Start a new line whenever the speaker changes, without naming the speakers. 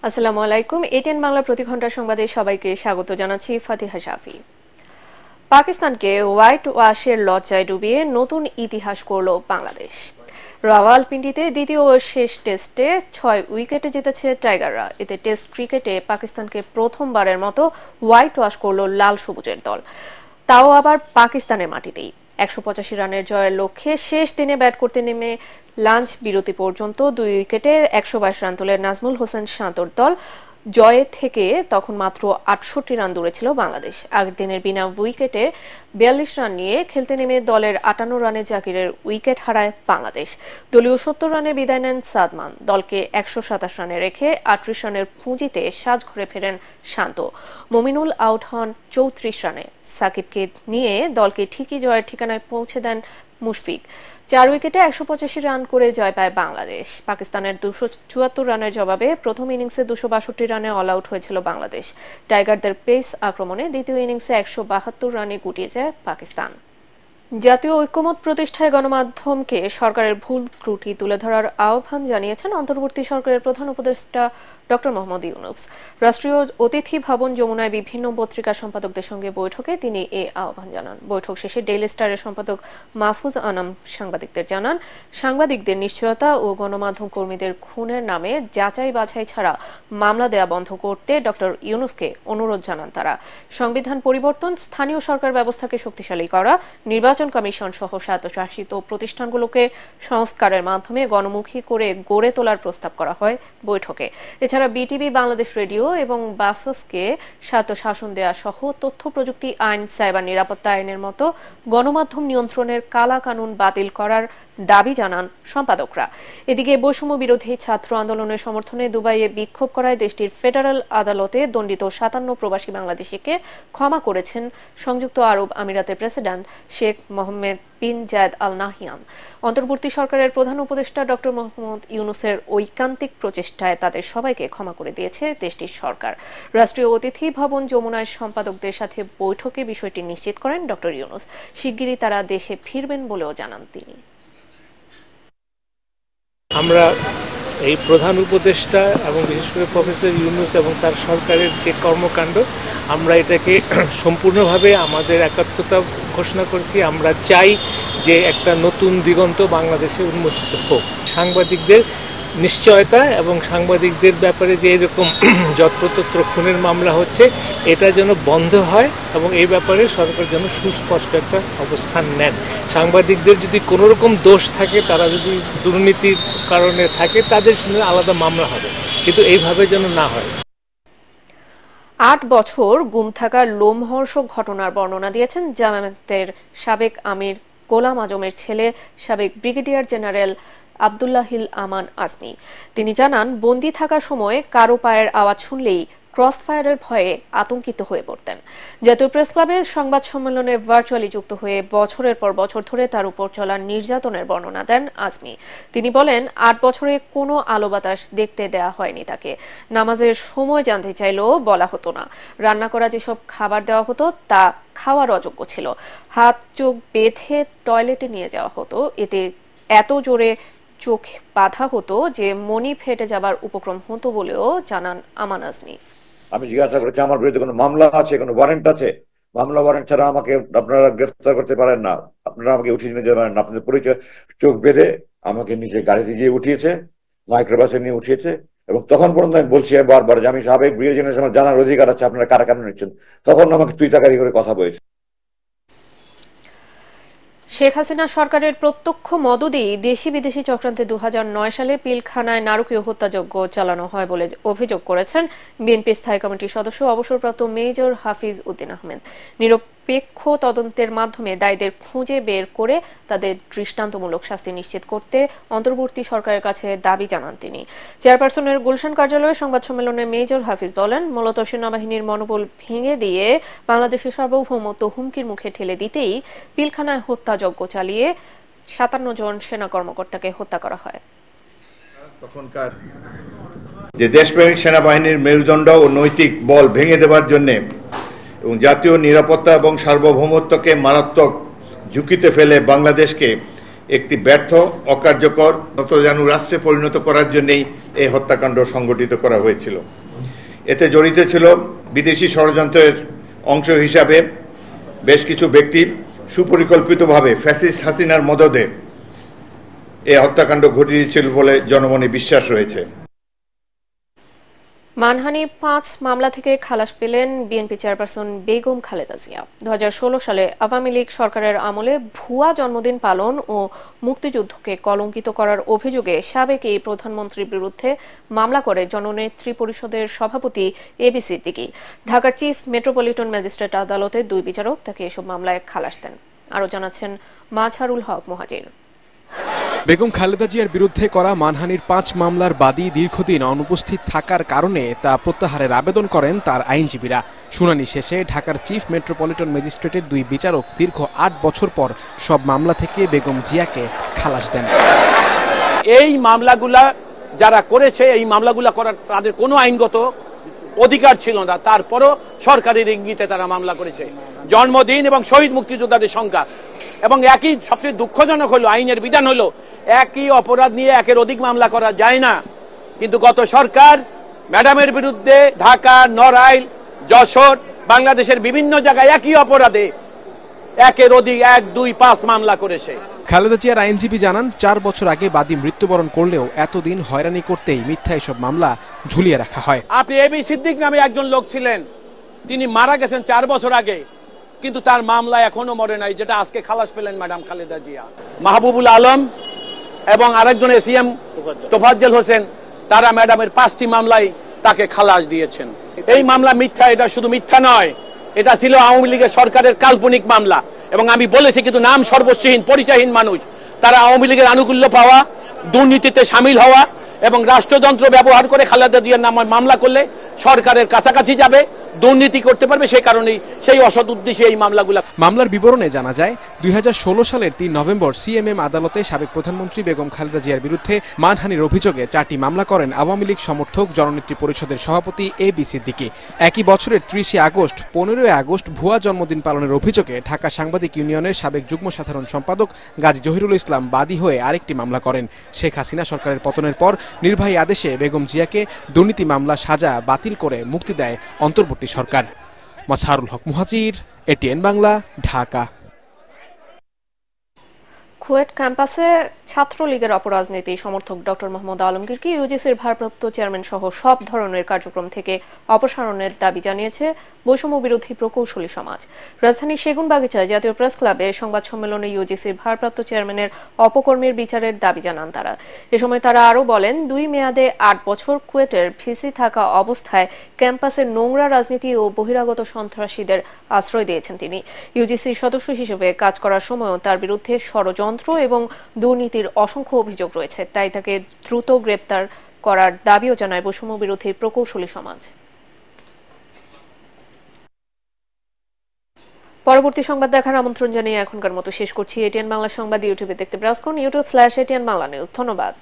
আসসালামু আলাইকুম। এটিএন বাংলা প্রতি ঘন্টার সংবাদে সবাইকে স্বাগত জানাচ্ছি ফাতিহা শাফি। পাকিস্তানকে হোয়াইট ওয়াশের লজ্জায় ডুবিয়ে নতুন ইতিহাস করল বাংলাদেশ। রাওয়ালপিন্ডিতে দ্বিতীয় ও শেষ টেস্টে ৬ উইকেটে জিতেছে টাইগাররা। এতে টেস্ট ক্রিকেটে পাকিস্তানকে প্রথমবারের মতো হোয়াইট ওয়াশ করল লাল সবুজের দল, তাও আবার পাকিস্তানের মাটিতেই। ১৮৫ রানের জয়ের লক্ষ্যে শেষ দিনে ব্যাট করতে নেমে লাঞ্চ বিরতি পর্যন্ত ২ উইকেটে ১২২ রান তোলে নাজমুল হোসেন শান্তর দল। জয়ে থেকে তখন মাত্র ৬৮ রান দূরে ছিল বাংলাদেশ। আগের দিনের বিনা উইকেটে ৪২ রান নিয়ে খেলতে নেমে দলের ৫৮ রানে জাকিরের উইকেট হারায় বাংলাদেশ। দলীয় ৭০ রানে বিদায় নেন সাদমান। দলকে ১২৭ রানে রেখে ৩৮ রানের পুঁজিতে সাজঘরে ফেরেন শান্ত। মমিনুল আউট হন ৩৪ রানে। সাকিবকে নিয়ে দলকে ঠিকই জয়ের ঠিকানায় পৌঁছে দেন মুশফিক। ৪ উইকেটে ১৮৫ রান করে জয় পায় বাংলাদেশ। পাকিস্তানের ২৭৪ রানের জবাবে প্রথম ইনিংসে ২৬২ রানে অল আউট হয়েছিল বাংলাদেশ। টাইগারদের পেস আক্রমণে দ্বিতীয় ইনিংসে ১৭২ রানে গুটিয়ে যায় পাকিস্তান। জাতীয় ঐক্যমত প্রতিষ্ঠায় গণমাধ্যমকে সরকারের ভুল ত্রুটি তুলে ধরার আহ্বান জানিয়েছেন অন্তর্বর্তী সরকারের প্রধান উপদেষ্টা ডক্টর মোহাম্মদ ইউনূস। রাষ্ট্রীয় অতিথি ভবন যমুনায় বিভিন্ন পত্রিকা সম্পাদকদের সঙ্গে বৈঠকে তিনি এ আহ্বান জানান। বৈঠক শেষে ডেইলি স্টারের সম্পাদক মাহফুজ আনাম সাংবাদিকদের জানান, সাংবাদিকদের নিশ্চয়তা ও গণমাধ্যম কর্মীদের খুনের নামে যাচাই বাছাই ছাড়া মামলা দেয়া বন্ধ করতে ডক্টর ইউনূসকে অনুরোধ জানান তারা। সংবিধান পরিবর্তন, স্থানীয় সরকার ব্যবস্থাকে শক্তিশালী করা, নির্বাচন কমিশন সহ স্বায়ত্তশাসিত প্রতিষ্ঠানগুলোকে সংস্কারের মাধ্যমে গণমুখী করে গড়ে তোলার প্রস্তাব করা হয় বৈঠকে। এছাড়া বিটিভি, বাংলাদেশ রেডিও এবং বাসসকে স্বায়ত্তশাসন দেয়া সহ তথ্য প্রযুক্তি আইন, সাইবার নিরাপত্তা আইনের মতো গণমাধ্যম নিয়ন্ত্রণের কালা কানুন বাতিল করার দাবি জানান সম্পাদকরা। এদিকে বৈষম্য বিরোধী ছাত্র আন্দোলনের সমর্থনে দুবাইয়ে বিক্ষোভ করায় দেশটির ফেডারেল আদালতে দণ্ডিত ৫৭ প্রবাসী বাংলাদেশিকে ক্ষমা করেছেন সংযুক্ত আরব আমিরাতের প্রেসিডেন্ট শেখ মোহাম্মদ বিন জায়েদ আল নাহিয়ান। অন্তর্বর্তী সরকারের প্রধান উপদেষ্টা ডক্টর মোহাম্মদ ইউনূসের ঐকান্তিক প্রচেষ্টায় তাদের সবাইকে ক্ষমা করে দিয়েছে দেশটির সরকার। রাষ্ট্রীয় অতিথি ভবন যমুনায় সম্পাদকদের সাথে বৈঠকে বিষয়টি নিশ্চিত করেন ডক্টর ইউনূস। শিগগিরই তারা দেশে ফিরবেন বলেও জানান তিনি।
আমরা এই প্রধান উপদেষ্টা এবং বিশেষ করে প্রফেসর ইউনূস এবং তার সরকারের যে কর্মকাণ্ড, আমরা এটাকে সম্পূর্ণভাবে আমাদের একাত্মতা ঘোষণা করেছি। আমরা চাই যে একটা নতুন দিগন্ত বাংলাদেশে উন্মোচিত হোক। সাংবাদিকদের নিশ্চয়তা এবং সাংবাদিকদের ব্যাপারে যে এরকম যত্রতত্র খুনের মামলা হচ্ছে, এটা যেন বন্ধ হয় এবং এই ব্যাপারে সরকার যেন সুস্পষ্ট একটা অবস্থান নেন। সাংবাদিকদের যদি কোনো রকম দোষ থাকে, তারা যদি দুর্নীতির কারণে থাকে, তাদের সঙ্গে আলাদা মামলা হবে, কিন্তু এইভাবে যেন না হয়।
৮ বছর গুম থাকার লোমহর্ষক ঘটনার বর্ণনা দিয়েছেন জামায়াতের সাবেক আমির গোলাম আজমের ছেলে সাবেক ব্রিগেডিয়ার জেনারেল আব্দুল্লাহিল আমান আজমি। তিনি জানান, বন্দী থাকার সময় কারো পায়ের আওয়াজ শুনলেই ক্রসফায়ারের ভয়ে আতঙ্কিত হয়ে পড়তেন। জাতীয় প্রেস ক্লাবের সংবাদ সম্মেলনে ভার্চুয়ালি যুক্ত হয়ে বছরের পর বছর ধরে তার উপর চলা নির্যাতনের বর্ণনা দেন আজমি। তিনি বলেন, ৮ বছরে কোনো আলো বাতাস দেখতে দেয়া হয়নি তাকে। নামাজের সময় জানতে চাইলেও বলা হতো না। রান্না করা যেসব খাবার দেওয়া হতো তা খাওয়ার অযোগ্য ছিল। হাত চোখ বেঁধে টয়লেটে নিয়ে যাওয়া হতো। এতে এত জোরে চোখ বাধা হতো যে মনি ফেটে যাবার উপক্রম হতো বলেও জানান আমান আজমি।
আমি জিজ্ঞাসা করেছি, আমার বিরুদ্ধে কোনো মামলা আছে, কোনো ওয়ারেন্ট আছে? মামলা ওয়ারেন্ট ছাড়া আমাকে আপনারা গ্রেফতার করতে পারেন না, আপনারা আমাকে উঠিয়ে নিয়ে যেতে পারেন না। আপনাদের পরিচয় চোখ বেঁধে আমাকে নিচে গাড়িতে গিয়ে উঠিয়েছে, মাইক্রোবাসে নিয়ে উঠিয়েছে। এবং তখন পর্যন্ত আমি বলছি বারবার যে আমি সাবেক ব্রিগেডিয়ার জেনারেল, জানার অধিকার আছে, আপনারা কারা কেন নিচ্ছেন। তখন আমাকে তুই তাকারি করে কথা বলেছে।
শেখ হাসিনা সরকারের প্রত্যক্ষ মদদেই দেশি বিদেশি চক্রান্তে ২০০৯ সালে পিলখানায় নারকীয় হত্যাযজ্ঞ চালানো হয় বলে অভিযোগ করেছেন বিএনপি স্থায়ী কমিটির সদস্য অবসরপ্রাপ্ত মেজর হাফিজ উদ্দিন আহমেদ। নিরপেক্ষ তদন্তের মাধ্যমে দায়ীদের খুঁজে বের করে তাদের দৃষ্টান্তমূলক শাস্তি নিশ্চিত করতে অন্তর্বর্তী সরকারের কাছে দাবি জানান তিনি। চেয়ারপারসনের গুলশান কার্যালয়ে সংবাদ সম্মেলনে মেজর হাফিজ বলেন, মূলত সেনাবাহিনীর মনোবল ভেঙে দিয়ে বাংলাদেশের সার্বভৌমত্ব হুমকির মুখে ঠেলে দিতেই পিলখানায় হত্যাযজ্ঞ চালিয়ে ৫৭ জন সেনা কর্মকর্তাকে হত্যা করা হয়।
তখনকার যে দেশপ্রেমিক সেনাবাহিনীর মেরুদণ্ড ও নৈতিক বল ভেঙে দেওয়ার জন্য এবং জাতীয় নিরাপত্তা এবং সার্বভৌমত্বকে মারাত্মক ঝুঁকিতে ফেলে বাংলাদেশকে একটি ব্যর্থ, অকার্যকর, নতজানু রাষ্ট্রে পরিণত করার জন্যই এই হত্যাকাণ্ড সংঘটিত করা হয়েছিল। এতে জড়িত ছিল বিদেশি ষড়যন্ত্রের অংশ হিসাবে বেশ কিছু ব্যক্তি সুপরিকল্পিতভাবে ফ্যাসিস্ট হাসিনার মদদে এই হত্যাকাণ্ড ঘটিয়েছিল বলে জনমনে বিশ্বাস রয়েছে।
মানহানি 5 মামলা থেকে খালাস পেলেন বিএনপি চেয়ারপারসন বেগম খালেদা জিয়া। 2016 সালে আওয়ামী লীগ সরকারের আমলে ভুয়া জন্মদিন পালন ও মুক্তিযুদ্ধকে কলঙ্কিত করার অভিযোগে সাবেক এই প্রধানমন্ত্রীর বিরুদ্ধে মামলা করে জননেত্রী পরিষদের সভাপতি এবি সিদ্দিকী। ঢাকার চিফ মেট্রোপলিটন ম্যাজিস্ট্রেট আদালতে 2 বিচারক তাকে এসব মামলায় খালাস দেন। আরও জানাচ্ছেন মাজহারুল হক মুহাজির।
বেগম খালেদা জিয়ার বিরুদ্ধে করা মানহানির 5 মামলার বাদী দীর্ঘদিন অনুপস্থিত থাকার কারণে তা প্রত্যাহারের আবেদন করেন তার আইনজীবীরা। শুনানি শেষে ঢাকার চিফ মেট্রোপলিটন ম্যাজিস্ট্রেটের 2 বিচারক দীর্ঘ 8 বছর পর সব মামলা থেকে বেগম জিয়াকে খালাস দেন।
এই মামলাগুলা যারা করেছে, এই মামলাগুলা করার তাদের কোনো আইনগত অধিকার ছিল না, তারপরও সরকারের ইঙ্গিতে তারা মামলা করেছে। জন্মদিন এবং শহীদ মুক্তিযোদ্ধাদের সংখ্যা এবং একই সবচেয়ে দুঃখজনক হলো আইনের বিধান হলো একই অপরাধ নিয়ে একের অধিক মামলা করা যায় না। কিন্তু গত সরকার ম্যাডামের বিরুদ্ধে ঢাকা, নড়াইল, যশোর, বাংলাদেশের বিভিন্ন জায়গায় একই অপরাধে একের অধিক 1, 2, 5 মামলা করেছে।
খালেদা জিয়ার আইনজীবী জানান 4 বছর আগে বাদী মৃত্যুবরণ করলেও এতদিন হয়রানি করতেই মিথ্যা এসব মামলা ঝুলিয়ে রাখা হয়।
আপনি এবি সিদ্দিক নামে একজন লোক ছিলেন, তিনি মারা গেছেন 4 বছর আগে, কিন্তু তার মামলা এখনো মরে নাই, যেটা আজকে খালাস পেলেন ম্যাডাম খালেদা জিয়া। মাহবুবুল আলম এবং আরেকজন এসিএম তোফাজ্জল হোসেন, তারা ম্যাডামের 5টি মামলায় তাকে খালাস দিয়েছেন। এই মামলা মিথ্যা, এটা শুধু মিথ্যা নয়, এটা ছিল আওয়ামী লীগের সরকারের কাল্পনিক মামলা। এবং আমি বলেছি, কিন্তু নাম সর্বস্বহীন পরিচয়হীন মানুষ, তারা আওয়ামী লীগের আনুকূল্য পাওয়া, দুর্নীতিতে সামিল হওয়া এবং রাষ্ট্রযন্ত্র ব্যবহার করে খালেদা জিয়ার নামে মামলা করলে সরকারের কাছাকাছি যাবে, দুর্নীতি করতে পারবে, সেই কারণেই সেই অসৎ উদ্দেশ্যে এই মামলাগুলো।
মামলার বিবরণে জানা যায় 2016 সালের 3 নভেম্বর সিএমএম আদালতে সাবেক প্রধানমন্ত্রী বেগম খালেদা জিয়ার বিরুদ্ধে মানহানির অভিযোগে 4টি মামলা করেন আওয়ামী লীগ সমর্থক জননেত্রী পরিষদের সভাপতি এবি সিদ্দিকী। একই বছরের 30 আগস্ট, 15 আগস্ট ভুয়া জন্মদিন পালনের অভিযোগে ঢাকা সাংবাদিক ইউনিয়নের সাবেক যুগ্ম সাধারণ সম্পাদক গাজী জহিরুল ইসলাম বাদী হয়ে আরেকটি মামলা করেন। শেখ হাসিনা সরকারের পতনের পর নির্বাহী আদেশে বেগম জিয়াকে দুর্নীতি মামলা সাজা বাতিল করে মুক্তি দেয় অন্তর্বর্তী সরকার। মাজহারুল হক মুহাজির, এটিএন বাংলা, ঢাকা।
কুয়েট ক্যাম্পাসে ছাত্রলীগের অপরাজনীতি সমর্থক ডক্টর মোহাম্মদ আলমগীরকে ইউজিসির ভারপ্রাপ্ত চেয়ারম্যান সহ সব ধরনের কার্যক্রম থেকে অপসারণের দাবি জানিয়েছে বৈষম্য বিরোধী প্রকৌশলী সমাজ। রাজধানীর সেগুনবাগিচায় জাতীয় প্রেস ক্লাবে সংবাদ সম্মেলনে ইউজিসির ভারপ্রাপ্ত চেয়ারম্যানের অপকর্মের বিচারের দাবি জানান তারা। এ সময় তারা আরও বলেন, 2 মেয়াদে 8 বছর কুয়েটের ভিসি থাকা অবস্থায় ক্যাম্পাসের নোংরা রাজনীতি ও বহিরাগত সন্ত্রাসীদের আশ্রয় দিয়েছেন তিনি। ইউজিসির সদস্য হিসেবে কাজ করার সময়ও তার বিরুদ্ধে ষড়যন্ত্র এবং দুর্নীতির অসংখ্য অভিযোগ রয়েছে, তাই তাকে দ্রুত গ্রেপ্তার করার দাবিও জানায় বৈষম্য বিরোধী প্রকৌশলী সমাজ। পরবর্তী সংবাদ দেখার আমন্ত্রণ জানিয়ে এখনকার মতো শেষ করছি। এটিএন বাংলা সংবাদ ইউটিউবে দেখতে ব্রাউজ করুন, youtube/ATN Bangla News। ধন্যবাদ।